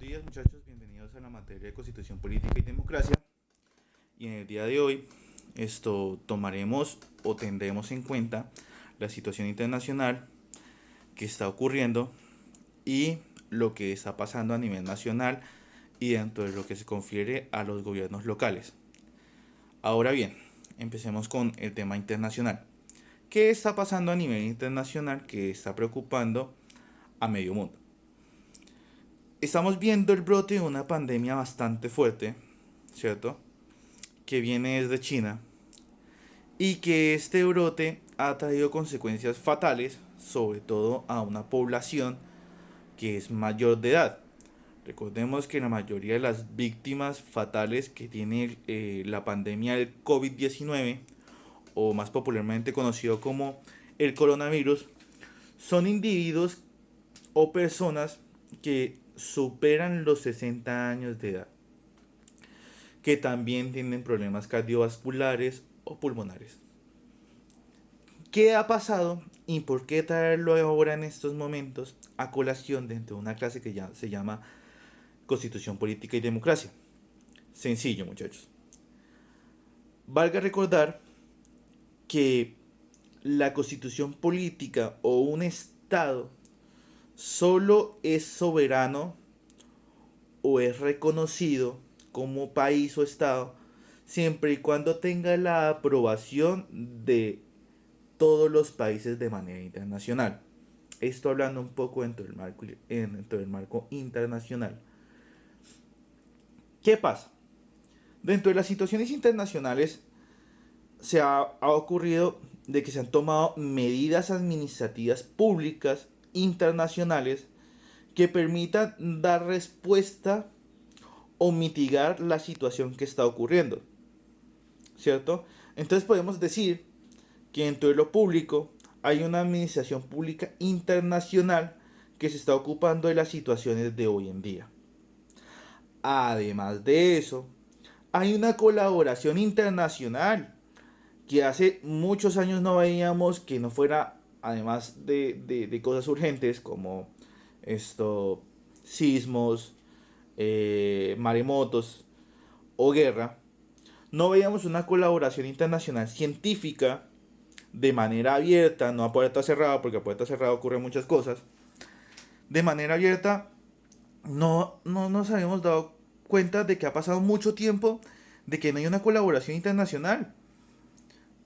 días muchachos, bienvenidos a la materia de Constitución Política y Democracia. Y en el día de hoy tomaremos o tendremos en cuenta la situación internacional que está ocurriendo y lo que está pasando a nivel nacional y dentro de lo que se confiere a los gobiernos locales. Ahora bien, empecemos con el tema internacional. ¿Qué está pasando a nivel internacional que está preocupando a medio mundo? Estamos viendo el brote de una pandemia bastante fuerte, ¿cierto? Que viene desde China y que este brote ha traído consecuencias fatales, sobre todo a una población que es mayor de edad. Recordemos que la mayoría de las víctimas fatales que tiene la pandemia del COVID-19, o más popularmente conocido como el coronavirus, son individuos o personas que superan los 60 años de edad, que también tienen problemas cardiovasculares o pulmonares. ¿Qué ha pasado y por qué traerlo ahora en estos momentos a colación dentro de una clase que ya se llama Constitución Política y Democracia? Sencillo, muchachos. Valga recordar que la Constitución Política o un Estado solo es soberano o es reconocido como país o Estado siempre y cuando tenga la aprobación de todos los países de manera internacional. Esto hablando un poco dentro del marco internacional. ¿Qué pasa? Dentro de las situaciones internacionales ha ocurrido de que se han tomado medidas administrativas públicas internacionales que permitan dar respuesta o mitigar la situación que está ocurriendo, ¿cierto? Entonces podemos decir que dentro de lo público hay una administración pública internacional que se está ocupando de las situaciones de hoy en día. Además de eso, hay una colaboración internacional que hace muchos años no veíamos, que no fuera, además de cosas urgentes como sismos, maremotos o guerra, no veíamos una colaboración internacional científica de manera abierta, no a puerta cerrada, porque a puerta cerrada ocurren muchas cosas. De manera abierta, no nos habíamos dado cuenta de que ha pasado mucho tiempo de que no hay una colaboración internacional.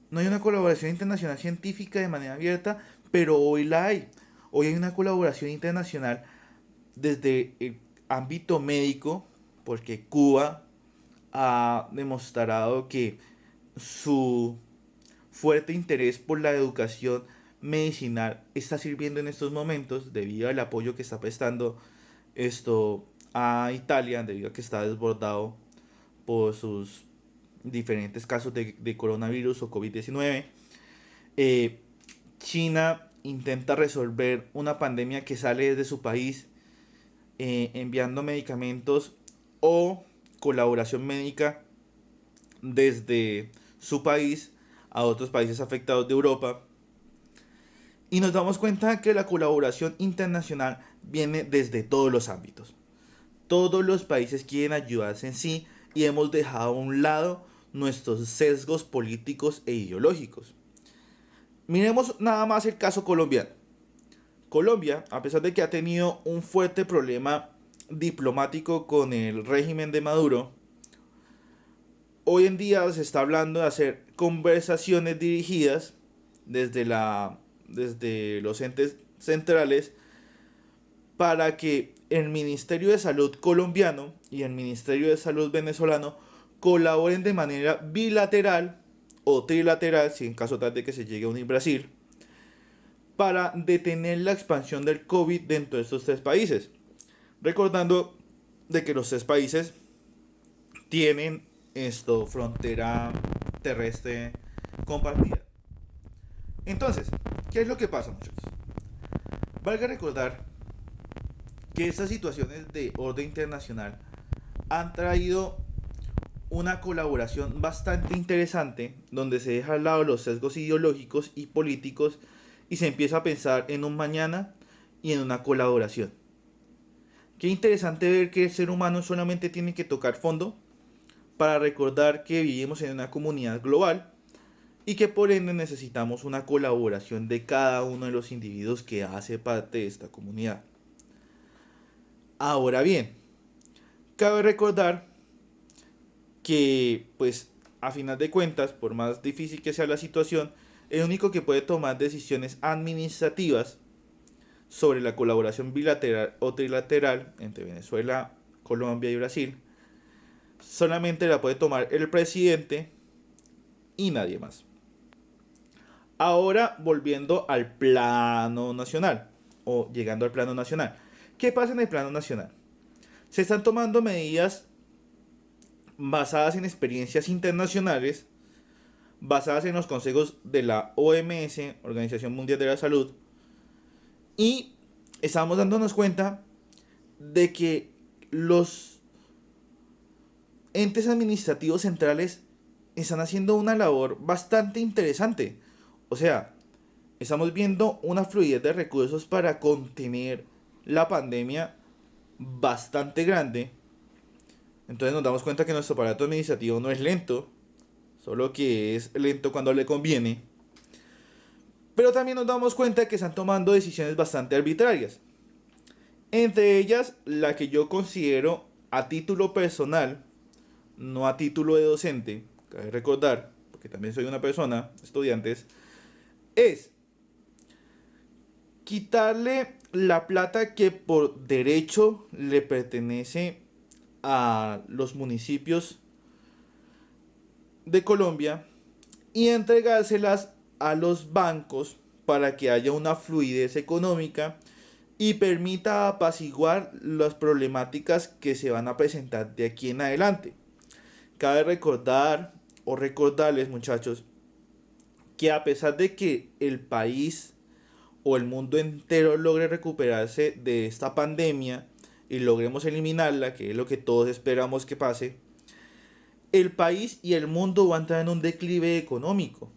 No hay una colaboración internacional científica de manera abierta, pero hoy la hay. Hoy hay una colaboración internacional desde el ámbito médico, porque Cuba ha demostrado que su fuerte interés por la educación medicinal está sirviendo en estos momentos debido al apoyo que está prestando a Italia, debido a que está desbordado por sus diferentes casos de coronavirus o COVID-19. Eh, China intenta resolver una pandemia que sale desde su país, enviando medicamentos o colaboración médica desde su país a otros países afectados de Europa. Y nos damos cuenta que la colaboración internacional viene desde todos los ámbitos. Todos los países quieren ayudarse en sí y hemos dejado a un lado nuestros sesgos políticos e ideológicos. Miremos nada más el caso colombiano. Colombia, a pesar de que ha tenido un fuerte problema diplomático con el régimen de Maduro, hoy en día se está hablando de hacer conversaciones dirigidas desde los entes centrales para que el Ministerio de Salud colombiano y el Ministerio de Salud venezolano colaboren de manera bilateral o trilateral, si en caso tal de que se llegue a unir Brasil, para detener la expansión del COVID dentro de estos tres países. Recordando de que los tres países tienen frontera terrestre compartida. Entonces, ¿qué es lo que pasa, muchachos? Valga recordar que estas situaciones de orden internacional han traído una colaboración bastante interesante donde se deja al lado los sesgos ideológicos y políticos y se empieza a pensar en un mañana y en una colaboración. Qué interesante ver que el ser humano solamente tiene que tocar fondo para recordar que vivimos en una comunidad global y que por ende necesitamos una colaboración de cada uno de los individuos que hace parte de esta comunidad. Ahora bien, cabe recordar que pues a final de cuentas, por más difícil que sea la situación, el único que puede tomar decisiones administrativas sobre la colaboración bilateral o trilateral entre Venezuela, Colombia y Brasil solamente la puede tomar el presidente y nadie más. Ahora volviendo al plano nacional o llegando al plano nacional. ¿Qué pasa en el plano nacional? Se están tomando medidas basadas en experiencias internacionales, basadas en los consejos de la OMS, Organización Mundial de la Salud, y estamos dándonos cuenta de que los entes administrativos centrales están haciendo una labor bastante interesante. O sea, estamos viendo una fluidez de recursos para contener la pandemia bastante grande. Entonces nos damos cuenta que nuestro aparato administrativo no es lento, solo que es lento cuando le conviene. Pero también nos damos cuenta de que están tomando decisiones bastante arbitrarias. Entre ellas, la que yo considero a título personal, no a título de docente, cabe recordar, porque también soy una persona, estudiantes, es quitarle la plata que por derecho le pertenece a los municipios de Colombia y entregárselas a los bancos para que haya una fluidez económica y permita apaciguar las problemáticas que se van a presentar de aquí en adelante. Cabe recordar o recordarles, muchachos, que a pesar de que el país o el mundo entero logre recuperarse de esta pandemia y logremos eliminarla, que es lo que todos esperamos que pase, el país y el mundo van a entrar en un declive económico.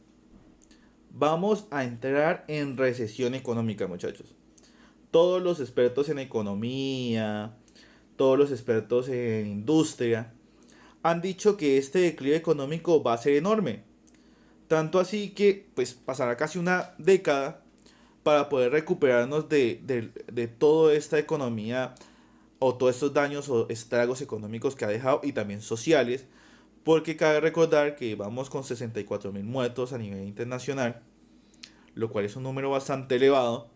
Vamos a entrar en recesión económica, muchachos. Todos los expertos en economía, todos los expertos en industria, han dicho que este declive económico va a ser enorme. Tanto así que pues pasará casi una década para poder recuperarnos de toda esta economía o todos estos daños o estragos económicos que ha dejado y también sociales, porque cabe recordar que vamos con 64.000 muertos a nivel internacional, lo cual es un número bastante elevado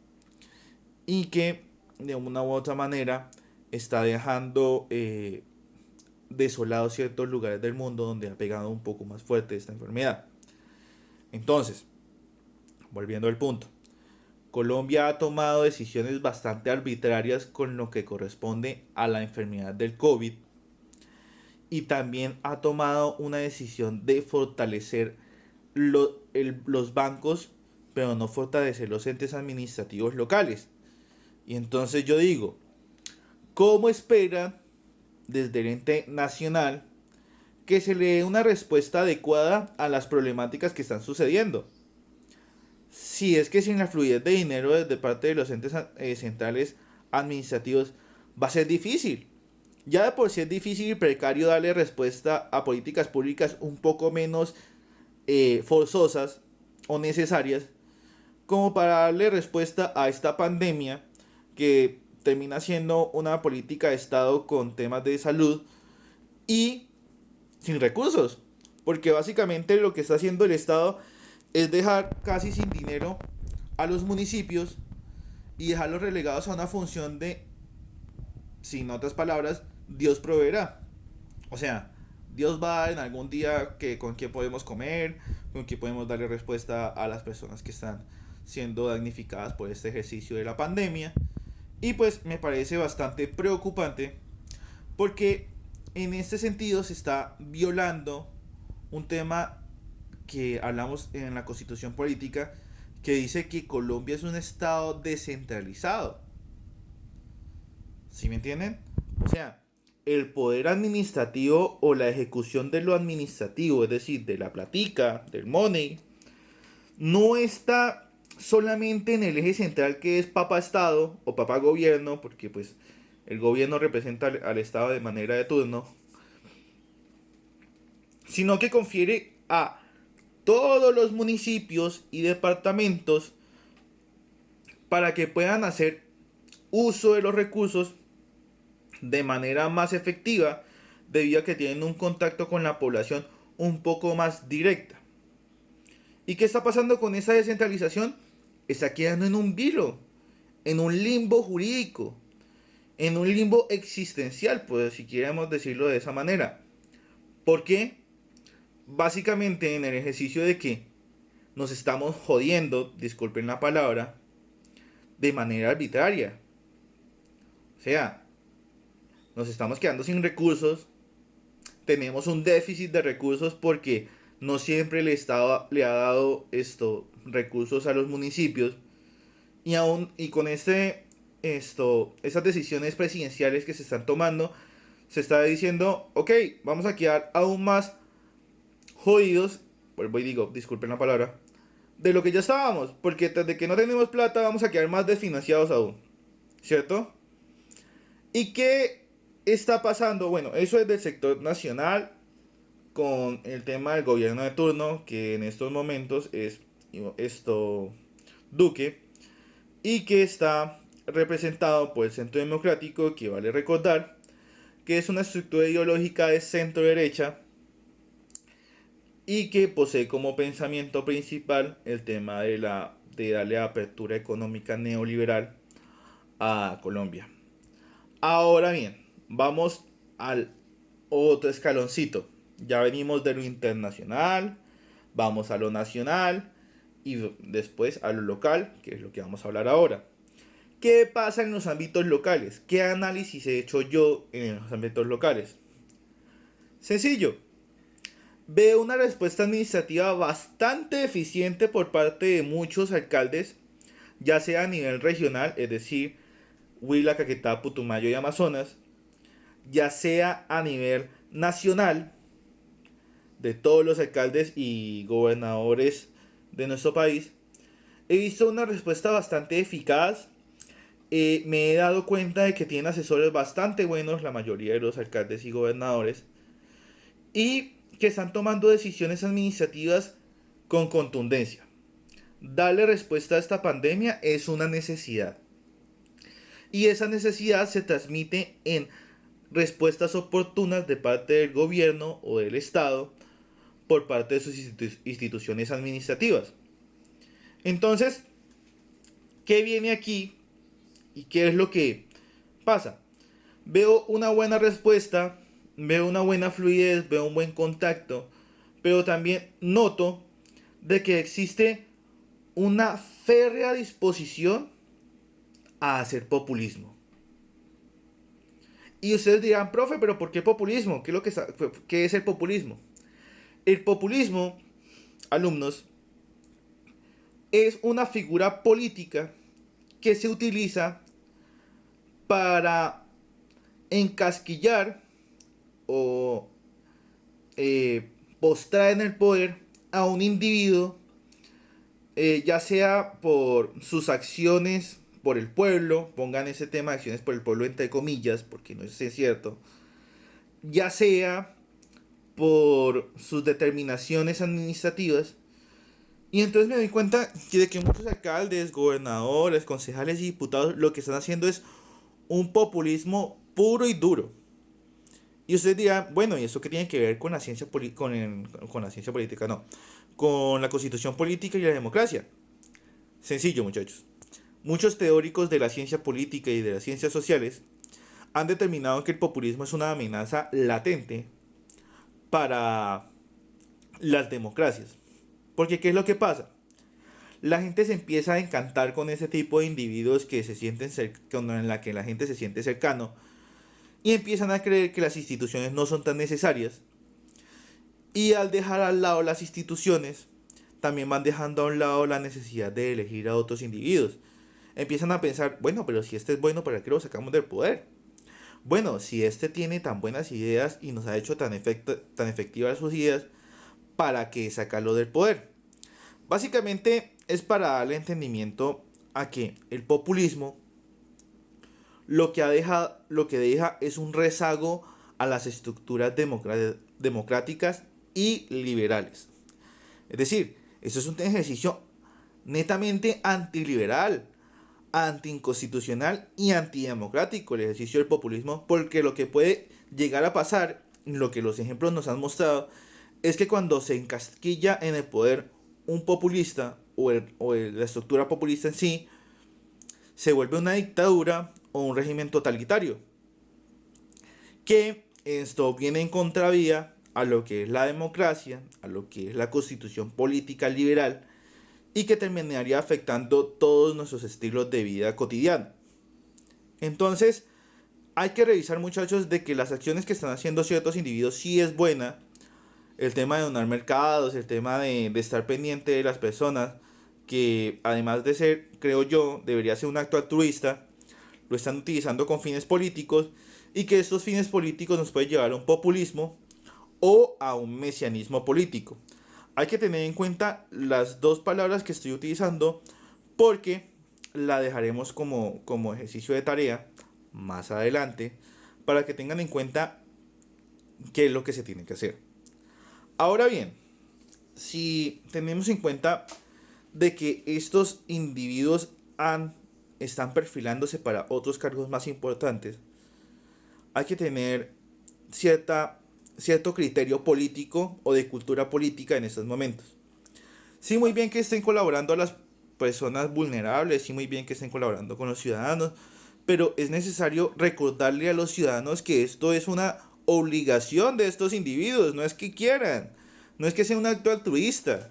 y que de una u otra manera está dejando desolados ciertos lugares del mundo donde ha pegado un poco más fuerte esta enfermedad. Entonces, volviendo al punto, Colombia ha tomado decisiones bastante arbitrarias con lo que corresponde a la enfermedad del COVID y también ha tomado una decisión de fortalecer los bancos, pero no fortalecer los entes administrativos locales. Y entonces yo digo, ¿cómo espera desde el ente nacional que se le dé una respuesta adecuada a las problemáticas que están sucediendo? Si es que sin la fluidez de dinero desde parte de los entes centrales administrativos va a ser difícil. Ya de por sí es difícil y precario darle respuesta a políticas públicas un poco menos forzosas o necesarias como para darle respuesta a esta pandemia que termina siendo una política de Estado con temas de salud y sin recursos. Porque básicamente lo que está haciendo el Estado es dejar casi sin dinero a los municipios y dejarlos relegados a una función de, sin otras palabras, Dios proveerá. O sea, Dios va en algún día que con qué podemos comer, con qué podemos darle respuesta a las personas que están siendo damnificadas por este ejercicio de la pandemia. Y pues me parece bastante preocupante porque en este sentido se está violando un tema que hablamos en la Constitución Política que dice que Colombia es un estado descentralizado. ¿Sí me entienden? O sea, el poder administrativo o la ejecución de lo administrativo, es decir, de la platica, del money, no está solamente en el eje central que es Papa Estado o Papa Gobierno, porque pues el gobierno representa al Estado de manera de turno, sino que confiere a todos los municipios y departamentos para que puedan hacer uso de los recursos de manera más efectiva, debido a que tienen un contacto con la población un poco más directa. ¿Y qué está pasando con esa descentralización? Está quedando en un vilo, en un limbo jurídico, en un limbo existencial, pues si queremos decirlo de esa manera. ¿Por qué? Básicamente en el ejercicio de que nos estamos jodiendo, disculpen la palabra, de manera arbitraria. O sea, nos estamos quedando sin recursos, tenemos un déficit de recursos porque no siempre el Estado le ha dado recursos a los municipios, y con esas decisiones presidenciales que se están tomando, se está diciendo, ok, vamos a quedar aún más jodidos, vuelvo y digo, disculpen la palabra, de lo que ya estábamos, porque desde que no tenemos plata vamos a quedar más desfinanciados aún, ¿cierto? ¿Y qué está pasando? Bueno, eso es del sector nacional, con el tema del gobierno de turno, que en estos momentos es Duque, y que está representado por el Centro Democrático, que vale recordar que es una estructura ideológica de centro derecha y que posee como pensamiento principal el tema de darle apertura económica neoliberal a Colombia. Ahora bien, vamos al otro escaloncito. Ya venimos de lo internacional, vamos a lo nacional y después a lo local, que es lo que vamos a hablar ahora. ¿Qué pasa en los ámbitos locales? ¿Qué análisis he hecho yo en los ámbitos locales? Sencillo. Veo una respuesta administrativa bastante eficiente por parte de muchos alcaldes, ya sea a nivel regional, es decir, Huila, Caquetá, Putumayo y Amazonas, ya sea a nivel nacional, de todos los alcaldes y gobernadores de nuestro país. He visto una respuesta bastante eficaz. Me he dado cuenta de que tienen asesores bastante buenos la mayoría de los alcaldes y gobernadores, y que están tomando decisiones administrativas con contundencia. Darle respuesta a esta pandemia es una necesidad, y esa necesidad se transmite en respuestas oportunas de parte del gobierno o del Estado por parte de sus instituciones administrativas. Entonces, ¿qué viene aquí y qué es lo que pasa? Veo una buena respuesta, veo una buena fluidez, veo un buen contacto, pero también noto de que existe una férrea disposición a hacer populismo. Y ustedes dirán, profe, pero ¿por qué populismo? ¿Qué es el populismo? El populismo, alumnos, es una figura política que se utiliza para encasquillar o postrar en el poder a un individuo, ya sea por sus acciones por el pueblo, pongan ese tema de acciones por el pueblo entre comillas, porque no es cierto, ya sea por sus determinaciones administrativas. Y entonces me doy cuenta de que muchos alcaldes, gobernadores, concejales y diputados lo que están haciendo es un populismo puro y duro. Y ustedes dirán, bueno, ¿y eso qué tiene que ver con la ciencia con la ciencia política? No, con la constitución política y la democracia. Sencillo, muchachos. Muchos teóricos de la ciencia política y de las ciencias sociales han determinado que el populismo es una amenaza latente para las democracias. Porque ¿qué es lo que pasa? La gente se empieza a encantar con ese tipo de individuos que se sienten en la que la gente se siente cercano, y empiezan a creer que las instituciones no son tan necesarias. Y al dejar al lado las instituciones, también van dejando a un lado la necesidad de elegir a otros individuos. Empiezan a pensar, bueno, pero si este es bueno, ¿para qué lo sacamos del poder? Bueno, si este tiene tan buenas ideas y nos ha hecho tan efectivas sus ideas, ¿para qué sacarlo del poder? Básicamente es para darle entendimiento a que el populismo lo que deja es un rezago a las estructuras democráticas y liberales. Es decir, esto es un ejercicio netamente antiliberal, anticonstitucional y antidemocrático, el ejercicio del populismo, porque lo que puede llegar a pasar, lo que los ejemplos nos han mostrado, es que cuando se encasquilla en el poder un populista la estructura populista en sí, se vuelve una dictadura o un régimen totalitario, que esto viene en contravía a lo que es la democracia, a lo que es la constitución política liberal, y que terminaría afectando todos nuestros estilos de vida cotidiano. Entonces, hay que revisar, muchachos, de que las acciones que están haciendo ciertos individuos sí es buena. El tema de donar mercados, el tema de estar pendiente de las personas, que además de ser, creo yo, debería ser un acto altruista, lo están utilizando con fines políticos, y que estos fines políticos nos pueden llevar a un populismo o a un mesianismo político. Hay que tener en cuenta las dos palabras que estoy utilizando, porque la dejaremos como ejercicio de tarea más adelante, para que tengan en cuenta qué es lo que se tiene que hacer. Ahora bien, si tenemos en cuenta de que estos individuos están perfilándose para otros cargos más importantes, hay que tener cierto criterio político o de cultura política en estos momentos. Sí, muy bien que estén colaborando a las personas vulnerables, sí, muy bien que estén colaborando con los ciudadanos, pero es necesario recordarle a los ciudadanos que esto es una obligación de estos individuos, no es que quieran, no es que sea un acto altruista,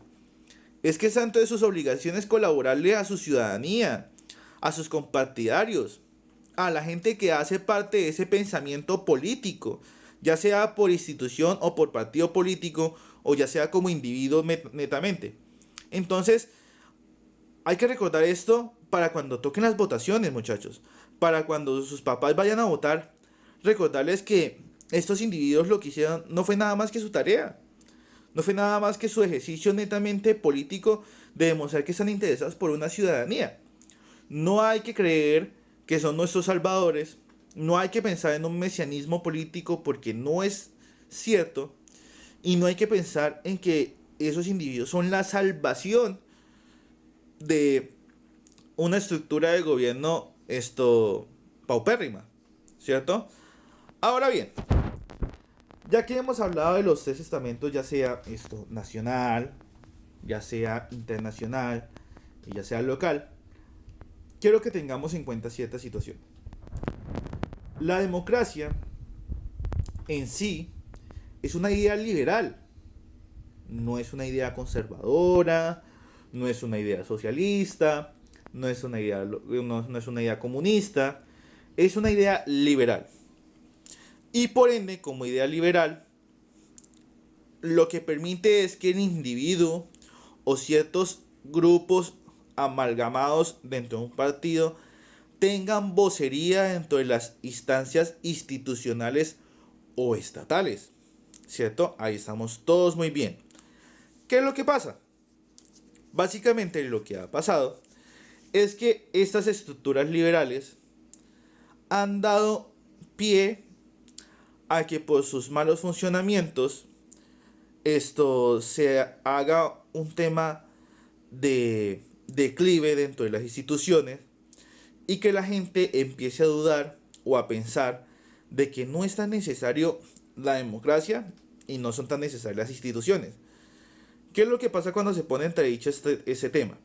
es que es tanto de sus obligaciones colaborarle a su ciudadanía, a sus compartidarios, a la gente que hace parte de ese pensamiento político, ya sea por institución o por partido político, o ya sea como individuo netamente. Entonces, hay que recordar esto para cuando toquen las votaciones, muchachos. Para cuando sus papás vayan a votar, recordarles que estos individuos lo que hicieron no fue nada más que su tarea. No fue nada más que su ejercicio netamente político de demostrar que están interesados por una ciudadanía. No hay que creer que son nuestros salvadores. No hay que pensar en un mesianismo político, porque no es cierto. Y no hay que pensar en que esos individuos son la salvación de una estructura de gobierno paupérrima, ¿cierto? Ahora bien, ya que hemos hablado de los tres estamentos, ya sea nacional, ya sea internacional y ya sea local, quiero que tengamos en cuenta cierta situación. La democracia en sí es una idea liberal, no es una idea conservadora, no es una idea socialista, no es una idea comunista, es una idea liberal. Y por ende, como idea liberal, lo que permite es que el individuo o ciertos grupos amalgamados dentro de un partido tengan vocería dentro de las instancias institucionales o estatales, ¿cierto? Ahí estamos todos muy bien. ¿Qué es lo que pasa? Básicamente lo que ha pasado es que estas estructuras liberales han dado pie a que por sus malos funcionamientos esto se haga un tema de declive dentro de las instituciones, y que la gente empiece a dudar o a pensar de que no es tan necesario la democracia y no son tan necesarias las instituciones. ¿Qué es lo que pasa cuando se pone entredicho ese tema?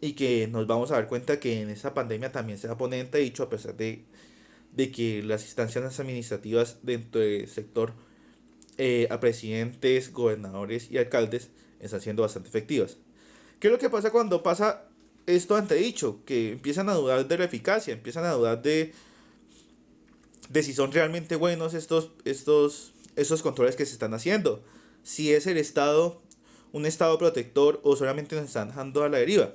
Y que nos vamos a dar cuenta que en esta pandemia también se va a poner entredicho, a pesar de que las instancias administrativas dentro del sector, a presidentes, gobernadores y alcaldes, están siendo bastante efectivas. ¿Qué es lo que pasa cuando pasa esto antedicho? Que empiezan a dudar de la eficacia, empiezan a dudar de si son realmente buenos estos controles que se están haciendo. Si es el Estado un Estado protector o solamente nos están dejando a la deriva.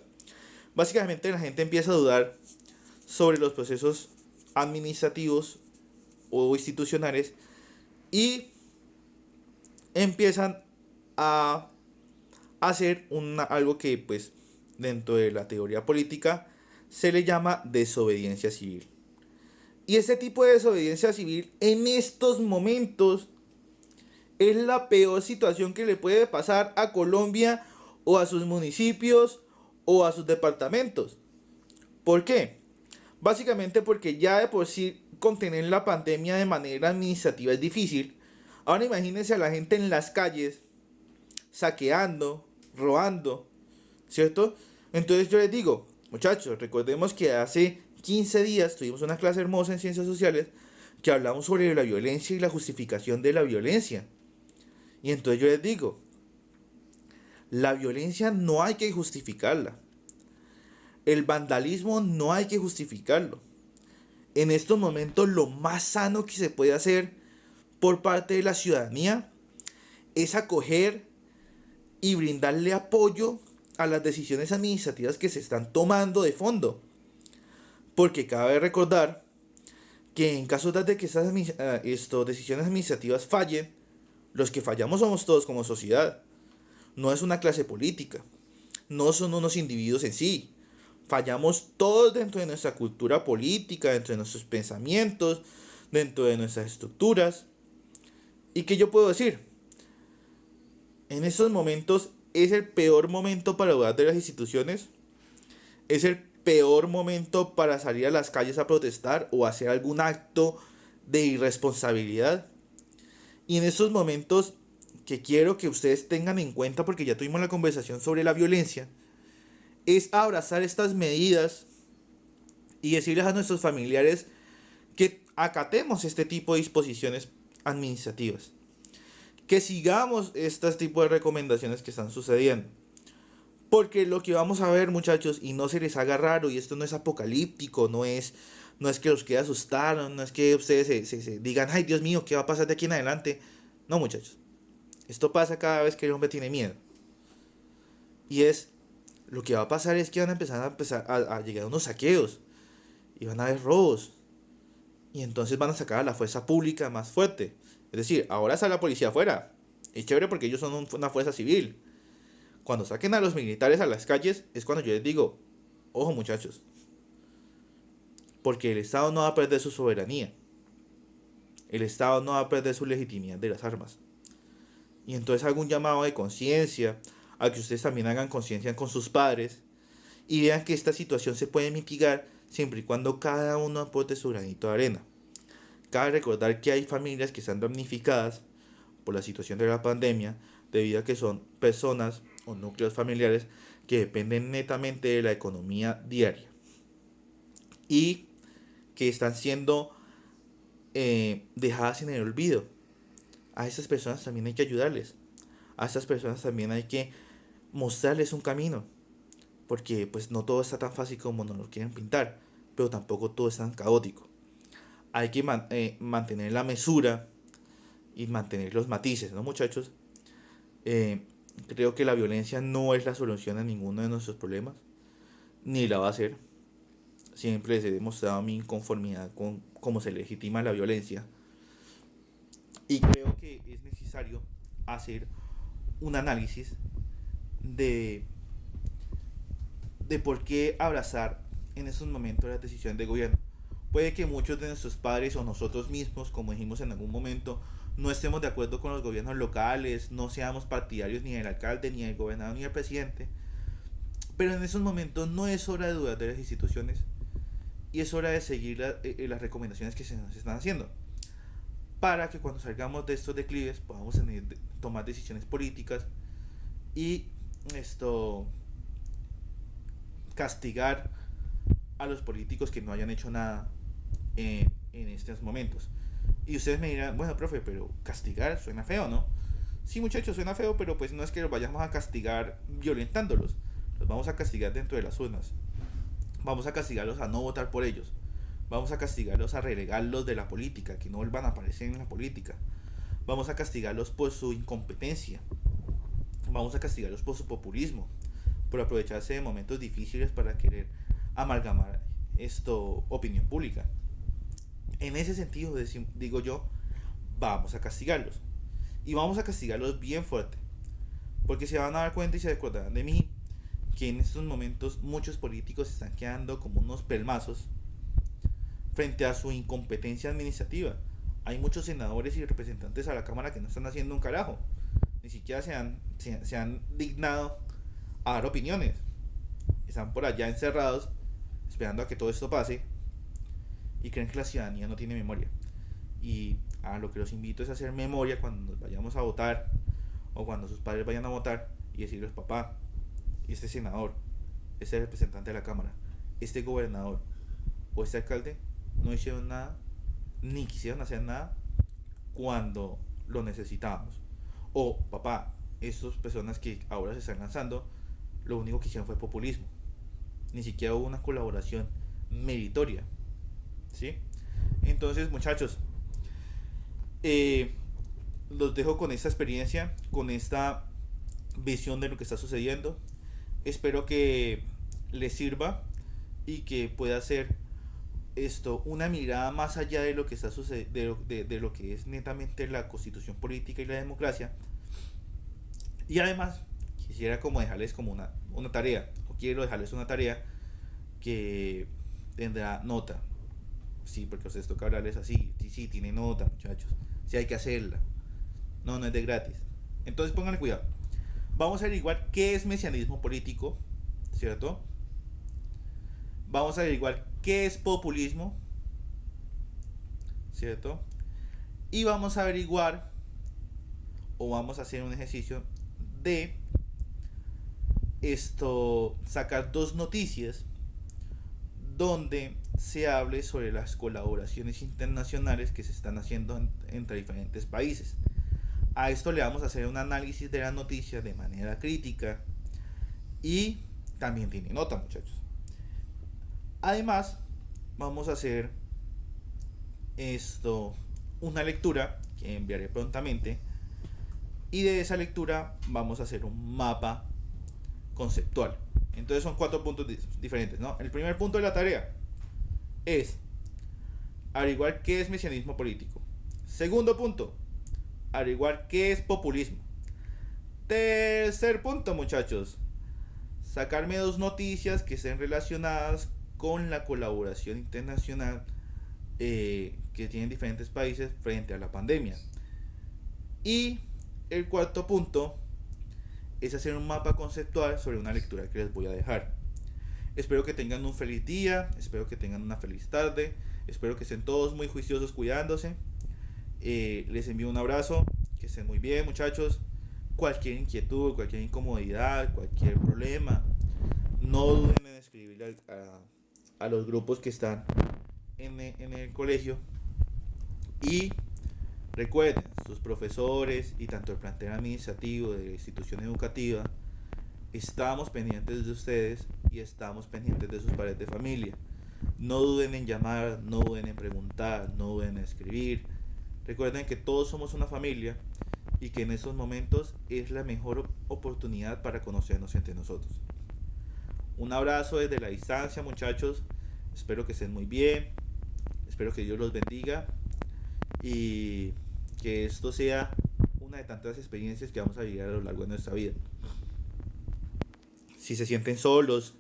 Básicamente la gente empieza a dudar sobre los procesos administrativos o institucionales, y empiezan a hacer algo que pues dentro de la teoría política se le llama desobediencia civil. Y ese tipo de desobediencia civil en estos momentos es la peor situación que le puede pasar a Colombia o a sus municipios o a sus departamentos. ¿Por qué? Básicamente porque ya de por sí contener la pandemia de manera administrativa es difícil. Ahora imagínense a la gente en las calles saqueando, robando, ¿cierto? Entonces yo les digo, muchachos, recordemos que hace 15 días tuvimos una clase hermosa en Ciencias Sociales que hablamos sobre la violencia y la justificación de la violencia. Y entonces yo les digo, la violencia no hay que justificarla. El vandalismo no hay que justificarlo. En estos momentos lo más sano que se puede hacer por parte de la ciudadanía es acoger y brindarle apoyo a las decisiones administrativas que se están tomando de fondo. Porque cabe recordar que en caso de que estas decisiones administrativas fallen, los que fallamos somos todos como sociedad. No es una clase política, no son unos individuos en sí. Fallamos todos dentro de nuestra cultura política, dentro de nuestros pensamientos, dentro de nuestras estructuras. ¿Y qué yo puedo decir? En estos momentos es el peor momento para dudar de las instituciones. Es el peor momento para salir a las calles a protestar o hacer algún acto de irresponsabilidad. Y en estos momentos que quiero que ustedes tengan en cuenta, porque ya tuvimos la conversación sobre la violencia, es abrazar estas medidas y decirles a nuestros familiares que acatemos este tipo de disposiciones administrativas, que sigamos este tipo de recomendaciones que están sucediendo. Porque lo que vamos a ver, muchachos, y no se les haga raro, y esto no es apocalíptico, no es que los quede asustaron, no es que ustedes se digan, ay Dios mío, ¿qué va a pasar de aquí en adelante? No, muchachos, esto pasa cada vez que el hombre tiene miedo. Y lo que va a pasar es que van a empezar a llegar unos saqueos, y van a haber robos, y entonces van a sacar a la fuerza pública más fuerte. Es decir, ahora sale la policía afuera, es chévere porque ellos son una fuerza civil. Cuando saquen a los militares a las calles es cuando yo les digo, ojo muchachos, porque el Estado no va a perder su soberanía, el Estado no va a perder su legitimidad de las armas. Y entonces hago un llamado de conciencia a que ustedes también hagan conciencia con sus padres y vean que esta situación se puede mitigar siempre y cuando cada uno aporte su granito de arena. Cabe recordar que hay familias que están damnificadas por la situación de la pandemia debido a que son personas o núcleos familiares que dependen netamente de la economía diaria y que están siendo dejadas en el olvido. A esas personas también hay que ayudarles, a esas personas también hay que mostrarles un camino, porque pues no todo está tan fácil como nos lo quieren pintar, pero tampoco todo es tan caótico. Hay que mantener la mesura y mantener los matices, ¿no, muchachos? Creo que la violencia no es la solución a ninguno de nuestros problemas, ni la va a ser. Siempre les he demostrado mi inconformidad con cómo se legitima la violencia. Y creo que es necesario hacer un análisis de por qué abrazar en estos momentos las decisiones de gobierno. Puede que muchos de nuestros padres o nosotros mismos, como dijimos en algún momento, no estemos de acuerdo con los gobiernos locales, no seamos partidarios ni del alcalde, ni del gobernador, ni del presidente. Pero en esos momentos no es hora de dudar de las instituciones y es hora de seguir las recomendaciones que se nos están haciendo, para que cuando salgamos de estos declives podamos tomar decisiones políticas y castigar a los políticos que no hayan hecho nada en estos momentos. Y ustedes me dirán, bueno, profe, pero castigar suena feo, ¿no? Sí, muchachos, suena feo, pero pues no es que los vayamos a castigar violentándolos. Los vamos a castigar dentro de las urnas. Vamos a castigarlos a no votar por ellos. Vamos a castigarlos a relegarlos de la política, que no vuelvan a aparecer en la política. Vamos a castigarlos por su incompetencia. Vamos a castigarlos por su populismo, por aprovecharse de momentos difíciles para querer amalgamar opinión pública. En ese sentido, digo yo, vamos a castigarlos. Y vamos a castigarlos bien fuerte. Porque se van a dar cuenta y se recordarán de mí que en estos momentos muchos políticos están quedando como unos pelmazos frente a su incompetencia administrativa. Hay muchos senadores y representantes a la Cámara que no están haciendo un carajo. Ni siquiera se han dignado a dar opiniones. Están por allá encerrados esperando a que todo esto pase y creen que la ciudadanía no tiene memoria. Y a lo que los invito es a hacer memoria cuando nos vayamos a votar o cuando sus padres vayan a votar y decirles: papá, este senador, este representante de la Cámara, este gobernador o este alcalde no hicieron nada ni quisieron hacer nada cuando lo necesitábamos. O papá, estas personas que ahora se están lanzando, lo único que hicieron fue populismo. Ni siquiera hubo una colaboración meritoria. ¿Sí? Entonces, muchachos, los dejo con esta experiencia, con esta visión de lo que está sucediendo. Espero que les sirva y que pueda ser esto una mirada más allá de lo que está sucediendo, de lo que es netamente la constitución política y la democracia. Y además quisiera como dejarles como una tarea, o quiero dejarles una tarea que tendrá nota. Sí, porque a ustedes toca hablarles así. Sí, sí, tiene nota, muchachos. Sí, hay que hacerla. No, no es de gratis. Entonces pónganle cuidado. Vamos a averiguar qué es mesianismo político, ¿cierto? Vamos a averiguar qué es populismo, ¿cierto? Y vamos a averiguar, o vamos a hacer un ejercicio de sacar dos noticias donde se hable sobre las colaboraciones internacionales que se están haciendo entre diferentes países. A esto le vamos a hacer un análisis de las noticias de manera crítica y también tiene nota, muchachos. Además, vamos a hacer una lectura que enviaré prontamente, y de esa lectura vamos a hacer un mapa conceptual. Entonces son 4 puntos diferentes, ¿no? El primer punto de la tarea es averiguar qué es mesianismo político. Segundo punto, averiguar qué es populismo. Tercer punto, muchachos, sacarme 2 noticias que estén relacionadas con la colaboración internacional que tienen diferentes países frente a la pandemia. Y el cuarto punto es hacer un mapa conceptual sobre una lectura que les voy a dejar. Espero que tengan un feliz día, espero que tengan una feliz tarde, espero que estén todos muy juiciosos cuidándose. Les envío un abrazo, que estén muy bien, muchachos. Cualquier inquietud, cualquier incomodidad, cualquier problema, no duden en escribirle a los grupos que están en el colegio. Y recuerden, sus profesores y tanto el plantel administrativo de la institución educativa, estamos pendientes de ustedes y estamos pendientes de sus padres de familia. No duden en llamar, no duden en preguntar, no duden en escribir. Recuerden que todos somos una familia y que en estos momentos es la mejor oportunidad para conocernos entre nosotros. Un abrazo desde la distancia, muchachos. Espero que estén muy bien. Espero que Dios los bendiga y que esto sea una de tantas experiencias que vamos a vivir a lo largo de nuestra vida. Si se sienten solos,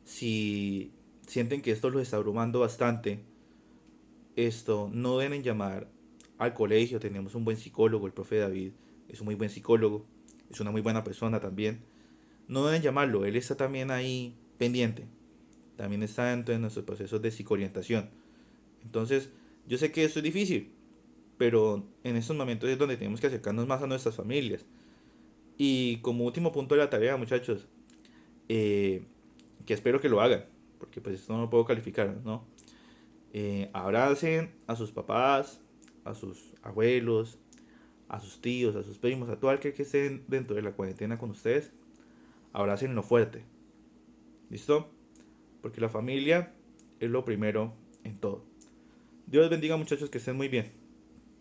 si sienten que esto los está abrumando bastante, no deben llamar al colegio. Tenemos un buen psicólogo, el profe David es un muy buen psicólogo, es una muy buena persona también. No deben llamarlo, él está también ahí pendiente, también está dentro de nuestros procesos de psicoorientación. Entonces, yo sé que esto es difícil, pero en estos momentos es donde tenemos que acercarnos más a nuestras familias. Y como último punto de la tarea, muchachos, que espero que lo hagan, porque pues esto no lo puedo calificar, ¿no? Abracen a sus papás, a sus abuelos, a sus tíos, a sus primos, a todo aquel que esté dentro de la cuarentena con ustedes. Abrácenlo fuerte, ¿listo? Porque la familia es lo primero en todo. Dios bendiga, muchachos, que estén muy bien.